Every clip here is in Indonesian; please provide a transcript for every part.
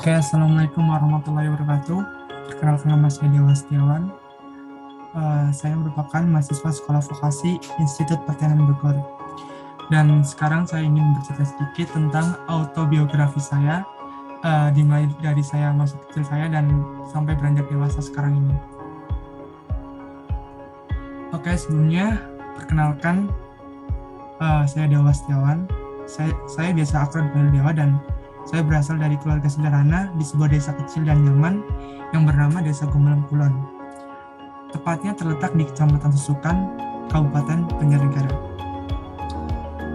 Oke, Assalamualaikum warahmatullahi wabarakatuh. Perkenalkan nama saya Dewa Setiawan. Saya merupakan mahasiswa Sekolah Vokasi Institut Pertanian Bogor. Dan sekarang saya ingin bercerita sedikit tentang autobiografi saya, dimulai dari saya masa kecil saya dan sampai beranjak dewasa sekarang ini. Oke, sebelumnya perkenalkan, saya Dewa Setiawan. Saya biasa akrab dipanggil Dewa dan saya berasal dari keluarga sederhana di sebuah desa kecil dan nyaman yang bernama Desa Gumelang Kulon. Tepatnya terletak di Kecamatan Susukan, Kabupaten Banjarnegara.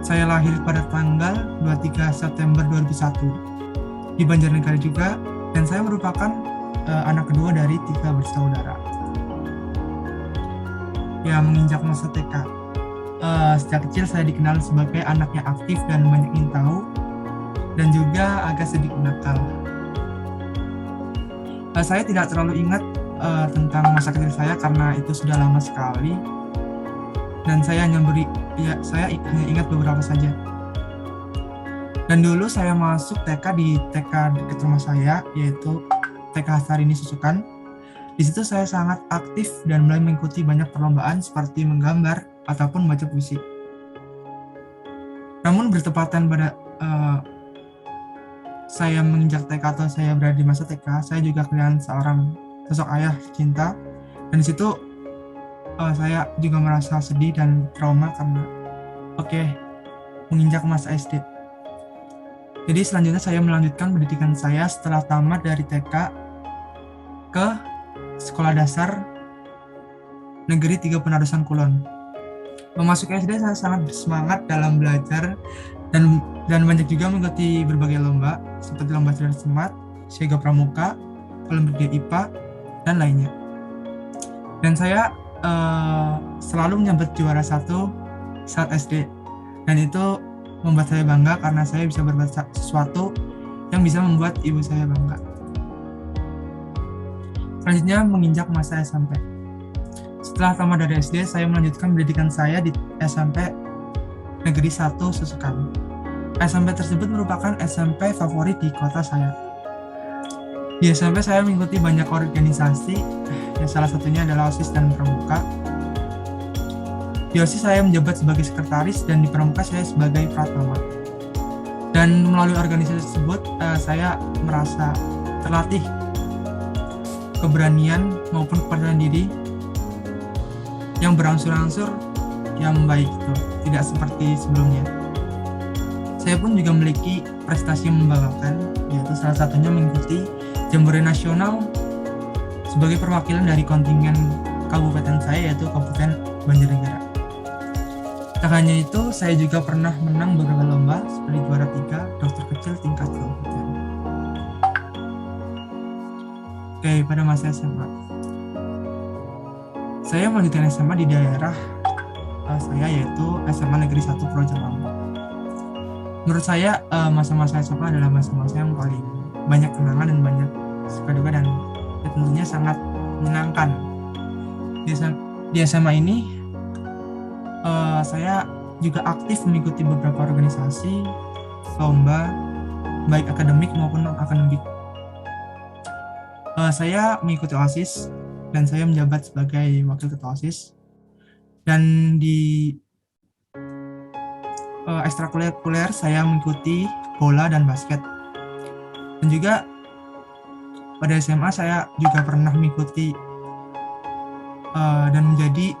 Saya lahir pada tanggal 23 September 2001 di Banjarnegara juga, dan saya merupakan anak kedua dari 3 bersaudara. Ya, menginjak masa TK. Sejak kecil saya dikenal sebagai anak yang aktif dan banyak ingin tahu, dan juga agak sedikit nakal. Saya tidak terlalu ingat tentang masa kecil saya karena itu sudah lama sekali, dan saya hanya ingat beberapa saja. Dan dulu saya masuk TK di TK dekat rumah saya, yaitu TK Hasarini Susukan. Di situ saya sangat aktif dan mulai mengikuti banyak perlombaan seperti menggambar ataupun baca puisi. Namun bertepatan pada saya menginjak TK atau saya berada di masa TK, saya juga kehilangan seorang sosok ayah cinta, dan di situ saya juga merasa sedih dan trauma karena menginjak masa SD. Jadi selanjutnya saya melanjutkan pendidikan saya setelah tamat dari TK ke Sekolah Dasar Negeri 3 Penarusan Kulon. Memasuki SD saya sangat bersemangat dalam belajar dan banyak juga mengikuti berbagai lomba seperti lomba cerdas cermat, Siaga Pramuka, Olimpiade IPA, dan lainnya. Dan saya selalu menyabet juara 1 saat SD, dan itu membuat saya bangga karena saya bisa berbuat sesuatu yang bisa membuat ibu saya bangga. Selanjutnya menginjak masa SMP. Setelah tamat dari SD, saya melanjutkan pendidikan saya di SMP Negeri 1 Susukan. SMP tersebut merupakan SMP favorit di kota saya. Di SMP saya mengikuti banyak organisasi, yang salah satunya adalah OSIS dan Pramuka. Di OSIS saya menjabat sebagai sekretaris dan di Pramuka saya sebagai pratama. Dan melalui organisasi tersebut saya merasa terlatih keberanian maupun kepercayaan diri yang berangsur-angsur yang baik itu, tidak seperti sebelumnya. Saya pun juga memiliki prestasi yang membanggakan, yaitu salah satunya mengikuti Jambore Nasional sebagai perwakilan dari kontingen kabupaten saya, yaitu Kabupaten Banjarnegara. Tak hanya itu, saya juga pernah menang beberapa lomba seperti juara 3 dokter kecil tingkat kabupaten. Pada masa SMA, saya melanjutkan SMA di daerah saya, yaitu SMA Negeri 1 Projalang. Menurut saya masa-masa SMA adalah masa-masa yang paling banyak kenangan dan banyak suka duka, dan tentunya sangat menyenangkan. Di SMA ini saya juga aktif mengikuti beberapa organisasi, lomba, baik akademik maupun non-akademik. Saya mengikuti OSIS dan saya menjabat sebagai wakil ketua OSIS. Dan di ekstrakurikuler saya mengikuti bola dan basket. Dan juga pada SMA saya juga pernah mengikuti dan menjadi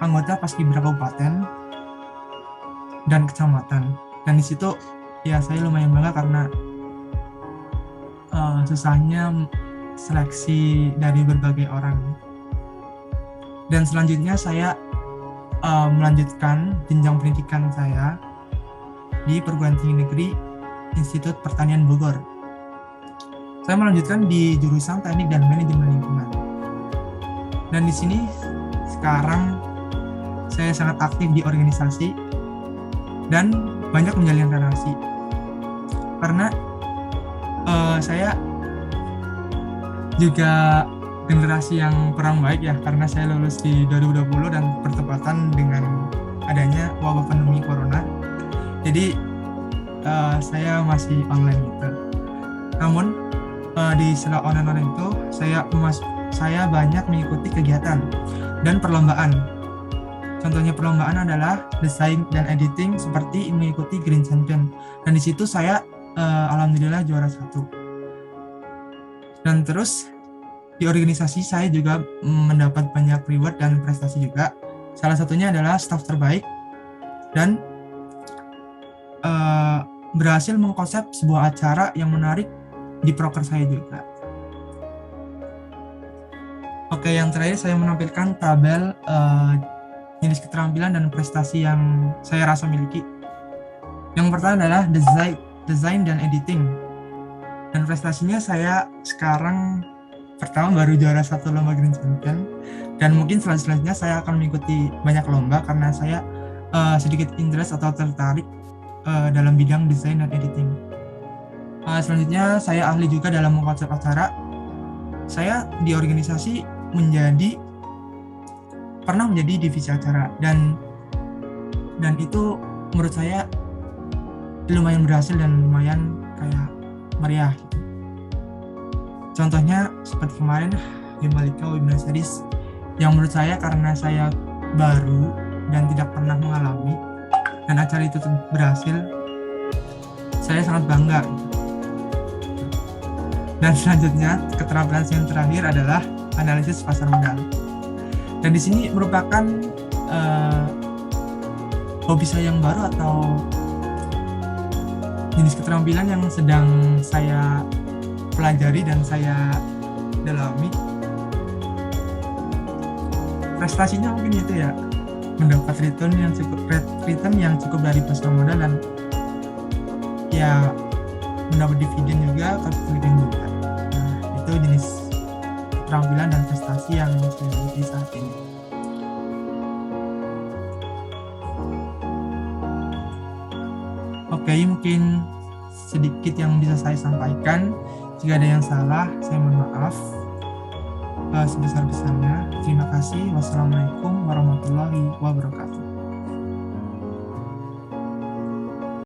anggota Paskibra Kabupaten dan Kecamatan. Dan di situ ya saya lumayan bangga karena susahnya seleksi dari berbagai orang. Dan selanjutnya saya melanjutkan jenjang pendidikan saya di Perguruan Tinggi Negeri Institut Pertanian Bogor. Saya melanjutkan di jurusan Teknik dan Manajemen Lingkungan. Dan di sini sekarang saya sangat aktif di organisasi dan banyak menjalin relasi. Karena saya juga generasi yang kurang baik ya, karena saya lulus di 2020 dan bertepatan dengan adanya wabah pandemi corona. Jadi saya masih online gitu. Namun di sela online itu saya banyak mengikuti kegiatan dan perlombaan. Contohnya perlombaan adalah desain dan editing seperti mengikuti Green Champion. Dan di situ saya alhamdulillah juara 1. Dan terus di organisasi saya juga mendapat banyak reward dan prestasi juga. Salah satunya adalah staff terbaik dan berhasil mengkonsep sebuah acara yang menarik di proker saya juga. Oke, yang terakhir saya menampilkan tabel jenis keterampilan dan prestasi yang saya rasa miliki. Yang pertama adalah desain dan editing. Dan prestasinya saya sekarang pertama baru juara 1 lomba Green Champion. Dan mungkin selanjutnya saya akan mengikuti banyak lomba karena saya sedikit interest atau tertarik dalam bidang desain dan editing. Selanjutnya saya ahli juga dalam mengkonsep acara. Saya di organisasi pernah menjadi divisi acara dan itu menurut saya lumayan berhasil dan lumayan kayak meriah gitu. Contohnya seperti kemarin Gemalika Webinar Series yang menurut saya karena saya baru dan tidak pernah mengalami dan acara itu berhasil, saya sangat bangga gitu. Dan selanjutnya keterampilan yang terakhir adalah analisis pasar modal. Dan di sini merupakan hobi saya yang baru atau jenis keterampilan yang sedang saya pelajari dan saya dalami. Prestasinya mungkin itu ya, mendapat return yang cukup dari pasar modal dan ya mendapat dividen juga, capital juga. Nah, itu jenis keterampilan dan prestasi yang saya miliki saat ini. Oke, mungkin sedikit yang bisa saya sampaikan. Jika ada yang salah, saya mohon maaf sebesar-besarnya. Terima kasih. Wassalamualaikum warahmatullahi wabarakatuh.